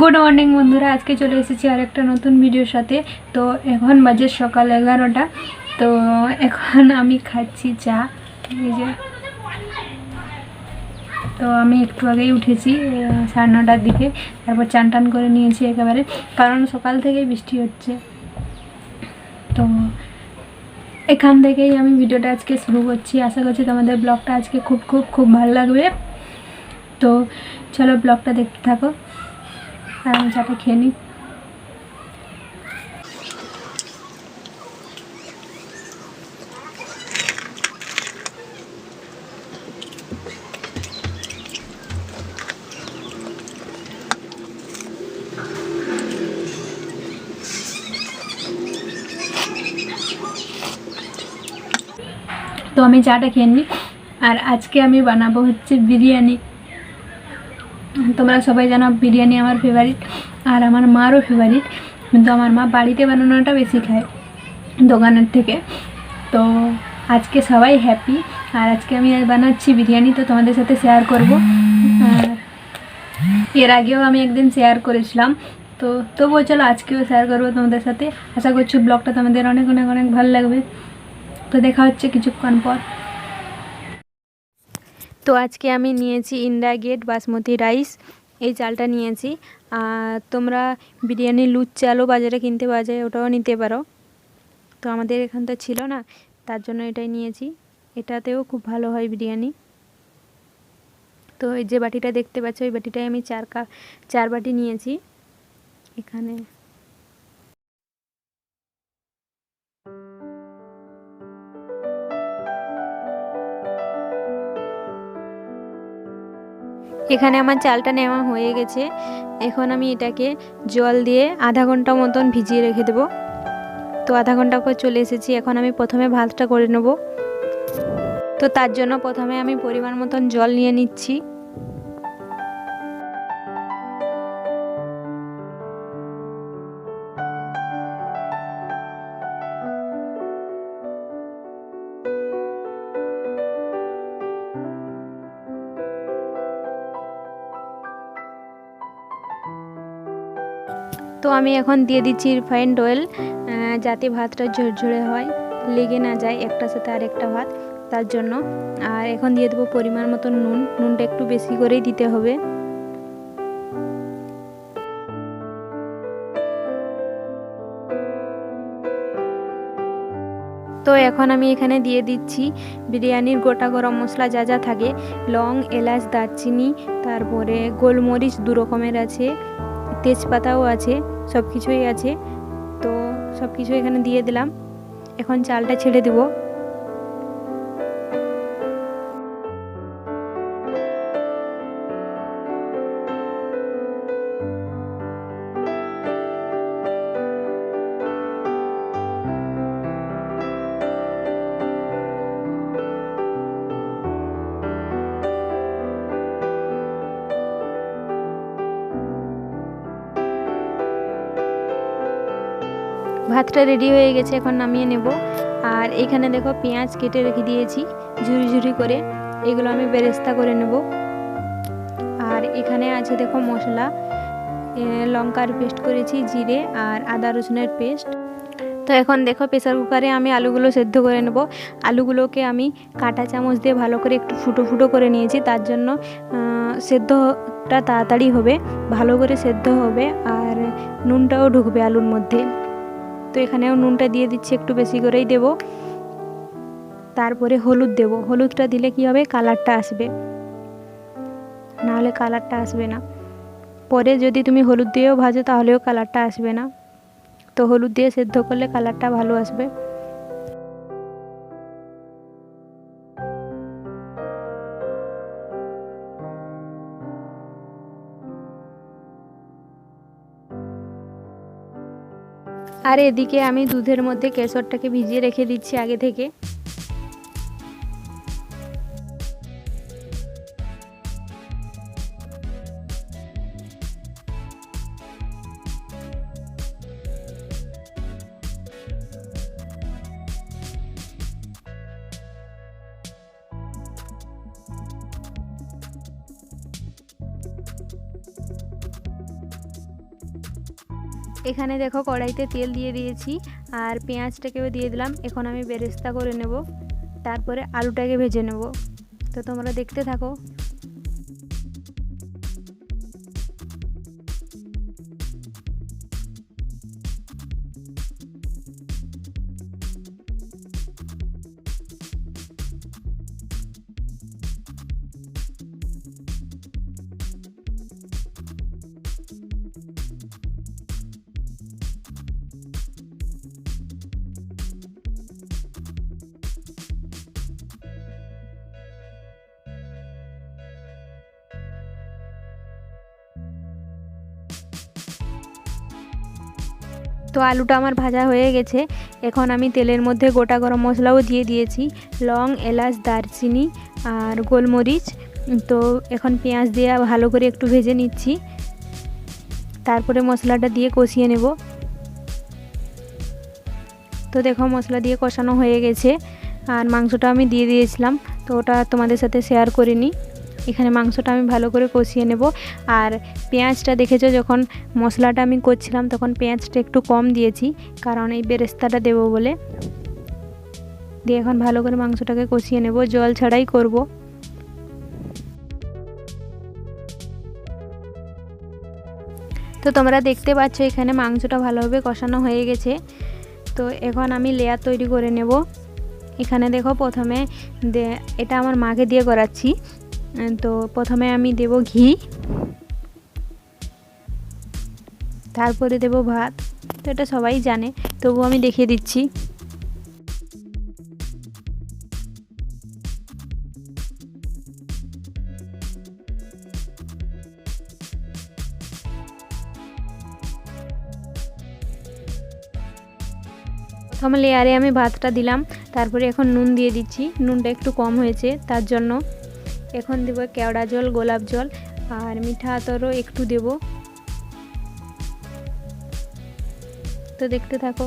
Good morning বন্ধুরা, আজকে চলে এসেছি আর একটা নতুন ভিডিওর সাথে। তো এখন বাজে সকাল 11টা। তো এখন আমি খাচ্ছি চা। এই যে, তো আমি একটু আগেই উঠেছি 9:30টার দিকে। তারপর চান টান করে নিয়েছি একেবারে, কারণ সকাল থেকেই বৃষ্টি হচ্ছে। তো এখান থেকেই আমি ভিডিওটা আজকে শুরু করছি। আশা করছি তোমাদের ব্লগটা আজকে খুব খুব খুব ভালো লাগবে। তো চলো ব্লগটা দেখতে থাকো, আর আমি চাটা খেয়ে নিই। তো আমি চাটা খেয়ে নিই, আর আজকে আমি বানাবো হচ্ছে বিরিয়ানি। তোমরা সবাই জানো বিরিয়ানি আমার ফেভারিট, আর আমার মারও ফেভারিট, কিন্তু আমার মা বাড়িতে বানানোটা বেশি খায় দোকানের থেকে। তো আজকে সবাই হ্যাপি, আর আজকে আমি বানাচ্ছি বিরিয়ানি, তো তোমাদের সাথে শেয়ার করব। আর এর আগেও আমি একদিন শেয়ার করেছিলাম, তো তবুও চলো আজকেও শেয়ার করবো তোমাদের সাথে। আশা করছি ব্লগটা তোমাদের অনেক অনেক অনেক ভালো লাগবে। তো দেখা হচ্ছে কিছুক্ষণ পর। তো আজকে আমি নিয়েছি ইন্ডিয়া গেট বাসমতি রাইস, এই চালটা নিয়েছি। আর তোমরা বিরিয়ানি লুজ চালও বাজারে কিনতে পাওয়া যায়, ওটাও নিতে পারো। তো আমাদের এখানটা ছিল না, তার জন্য এটাই নিয়েছি। এটাতেও খুব ভালো হয় বিরিয়ানি। তো এই যে বাটিটা দেখতে পাচ্ছ, ওই বাটিটায় আমি 4 বাটি নিয়েছি এখানে। এখানে আমার চালটা নেওয়া হয়ে গেছে। এখন আমি এটাকে জল দিয়ে আধা ঘন্টা মতন ভিজিয়ে রেখে দেবো। তো আধা ঘন্টা পর চলে এসেছি। এখন আমি প্রথমে ভাতটা করে নেব। তো তার জন্য প্রথমে আমি পরিমাণ মতন জল নিয়ে নিচ্ছি। তো আমি এখন দিয়ে দিচ্ছি রিফাইন্ড অয়েল, যাতে ভাতটা ঝরঝরে হয়, লেগে না যায় একটার সাথে আর একটা ভাত, তার জন্য। আর এখন দিয়ে দেবো পরিমাণ মতন নুন। নুনটা একটু বেশি করেই দিতে হবে। তো এখন আমি এখানে দিয়ে দিচ্ছি বিরিয়ানির গোটা গরম মশলা যা যা থাকে, লং, এলাচ, দারচিনি, তারপরে গোলমরিচ 2 রকমের আছে, তেজপাতাও আছে, সব কিছুই আছে। তো সব কিছু এখানে দিয়ে দিলাম। এখন চালটা ছেড়ে দেব। ভাতটা রেডি হয়ে গেছে, এখন নামিয়ে নেব। আর এখানে দেখো পেঁয়াজ কেটে রেখে দিয়েছি ঝুরি ঝুরি করে, এগুলো আমি বেরেস্তা করে নেব। আর এখানে আছে দেখো মশলা, লঙ্কার পেস্ট করেছি, জিরে আর আদা রসুনের পেস্ট। তো এখন দেখো প্রেসার কুকারে আমি আলুগুলো সেদ্ধ করে নেব। আলুগুলোকে আমি কাঁটা চামচ দিয়ে ভালো করে একটু ফুটো ফুটো করে নিয়েছি, তার জন্য সেদ্ধটা তাড়াতাড়ি হবে, ভালো করে সেদ্ধ হবে, আর নুনটাও ঢুকবে আলুর মধ্যে। তো এখানেও নুনটা দিয়ে দিচ্ছি, একটু বেশি করেই দেব। তারপরে হলুদ দেব। হলুদটা দিলে কি হবে, কালারটা আসবে, নাহলে কালারটা আসবে না। পরে যদি তুমি হলুদ দিয়েও ভাজো তাহলেও কালারটা আসবে না। তো হলুদ দিয়ে সেদ্ধ করলে কালারটা ভালো আসবে। আর এদিকে আমি দুধের মধ্যে কেশরটাকে ভিজিয়ে রেখে দিচ্ছি আগে থেকে। এখানে দেখো কড়াইতে তেল দিয়ে দিয়েছি আর পেঁয়াজটাকেও দিয়ে দিলাম। এখন আমি বেরেস্তা করে নেব, তারপরে আলুটাকে ভেজে নেব। তো তোমরা দেখতে থাকো। তো আলুটা আমার ভাজা হয়ে গেছে। এখন আমি তেলের মধ্যে গোটা গরম মশলাও দিয়ে দিয়েছি, লং, এলাচ, দারচিনি আর গোলমরিচ। তো এখন পেঁয়াজ দিয়ে ভালো করে একটু ভেজে নিচ্ছি, তারপরে মশলাটা দিয়ে কষিয়ে নেব। তো দেখো মশলা দিয়ে কষানো হয়ে গেছে আর মাংসটা আমি দিয়ে দিয়েছিলাম, তো ওটা তোমাদের সাথে শেয়ার করিনি। এখানে মাংসটা আমি ভালো করে কষিয়ে নেব। আর পেঁয়াজটা দেখেছো, যখন মশলাটা আমি করছিলাম তখন পেঁয়াজটা একটু কম দিয়েছি, কারণ এই বেরেস্তাটা দেবো বলে। দিয়ে এখন ভালো করে মাংসটাকে কষিয়ে নেব, জল ছাড়াই করব। তো তোমরা দেখতে পাচ্ছ এখানে মাংসটা ভালোভাবে কষানো হয়ে গেছে। তো এখন আমি লেয়ার তৈরি করে নেব। এখানে দেখো প্রথমে এটা আমার মাকে দিয়ে করাচ্ছি। তো প্রথমে আমি দেব ঘি, তারপরে দেব ভাত। তো এটা সবাই জানে, তবুও আমি দেখিয়ে দিচ্ছি। প্রথম লেয়ারে আমি ভাতটা দিলাম, তারপরে এখন নুন দিয়ে দিচ্ছি। নুনটা একটু কম হয়েছে তার জন্য। এখন দেব কেওড়া জল, গোলাপ জল আর মিঠা আতরও একটু দেব। তো দেখতে থাকো।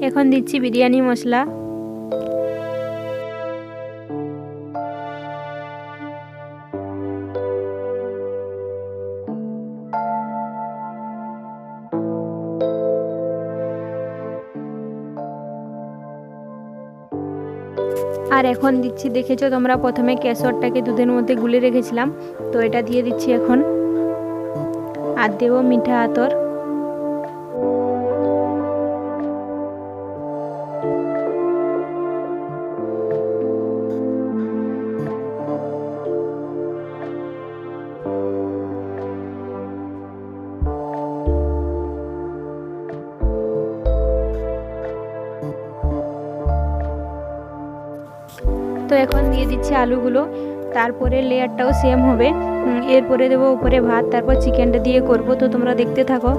এখন দিচ্ছি বিরিয়ানি মশলা। আর এখন দিচ্ছি, দেখেছো তোমরা প্রথমে কেশরটাকে দুধের মধ্যে গুলে রেখেছিলাম, তো এটা দিয়ে দিচ্ছি এখন। আর দেব মিঠা আতর। তো এখন দিয়ে দিচ্ছি আলুগুলো, তারপরে লেয়ারটাও সেম হবে। এরপরে দেবো উপরে ভাত, তারপর চিকেনটা দিয়ে করব। তো তোমরা দেখতে থাকো।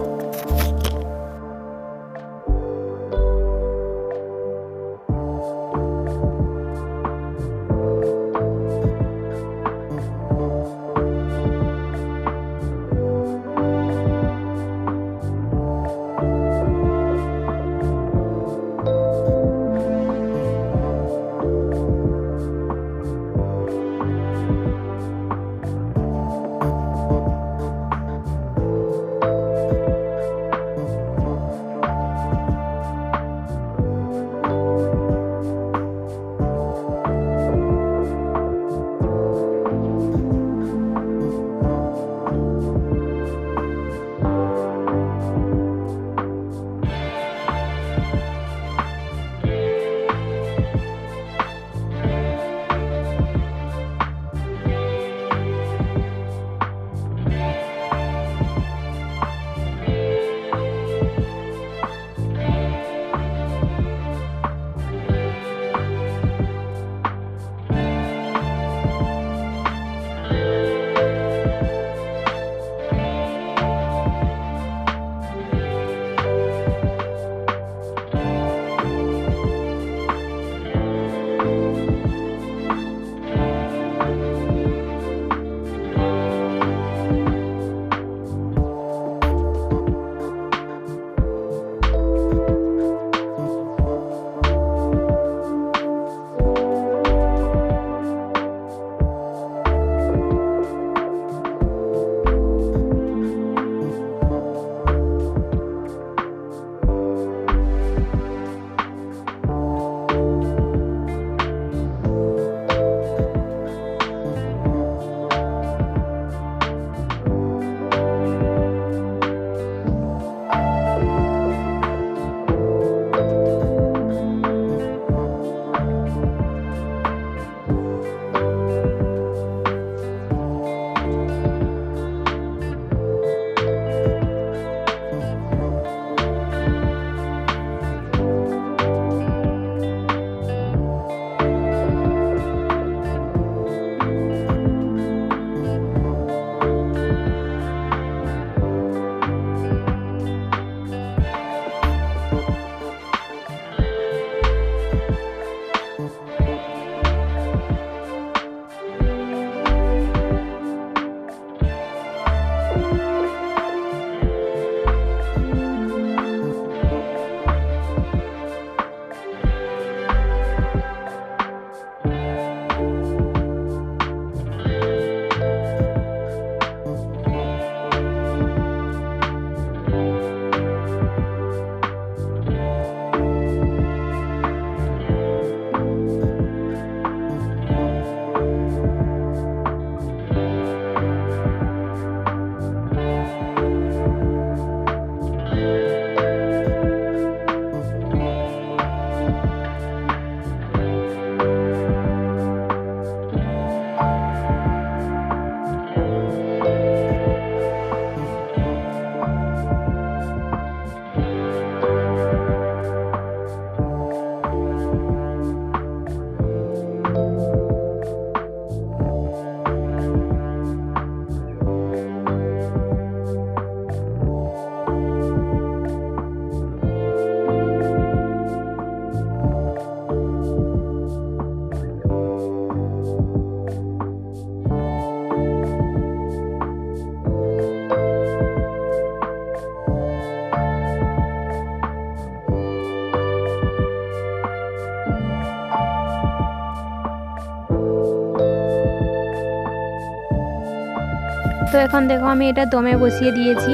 তো এখন দেখো আমি এটা দমে বসিয়ে দিয়েছি।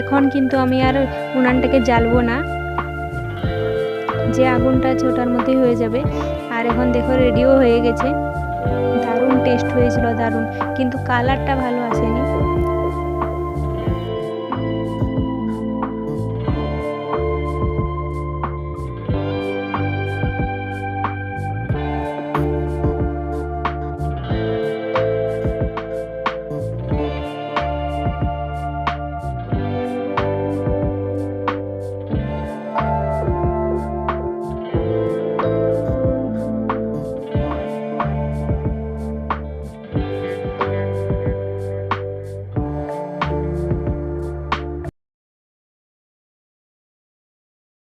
এখন কিন্তু আমি আর উনানটাকে জ্বালবো না, যে আগুনটা আছে ওটার মধ্যেই হয়ে যাবে। আর এখন দেখো রেডিও হয়ে গেছে। দারুণ টেস্ট হয়েছিল, দারুণ, কিন্তু কালারটা ভালো আসেনি।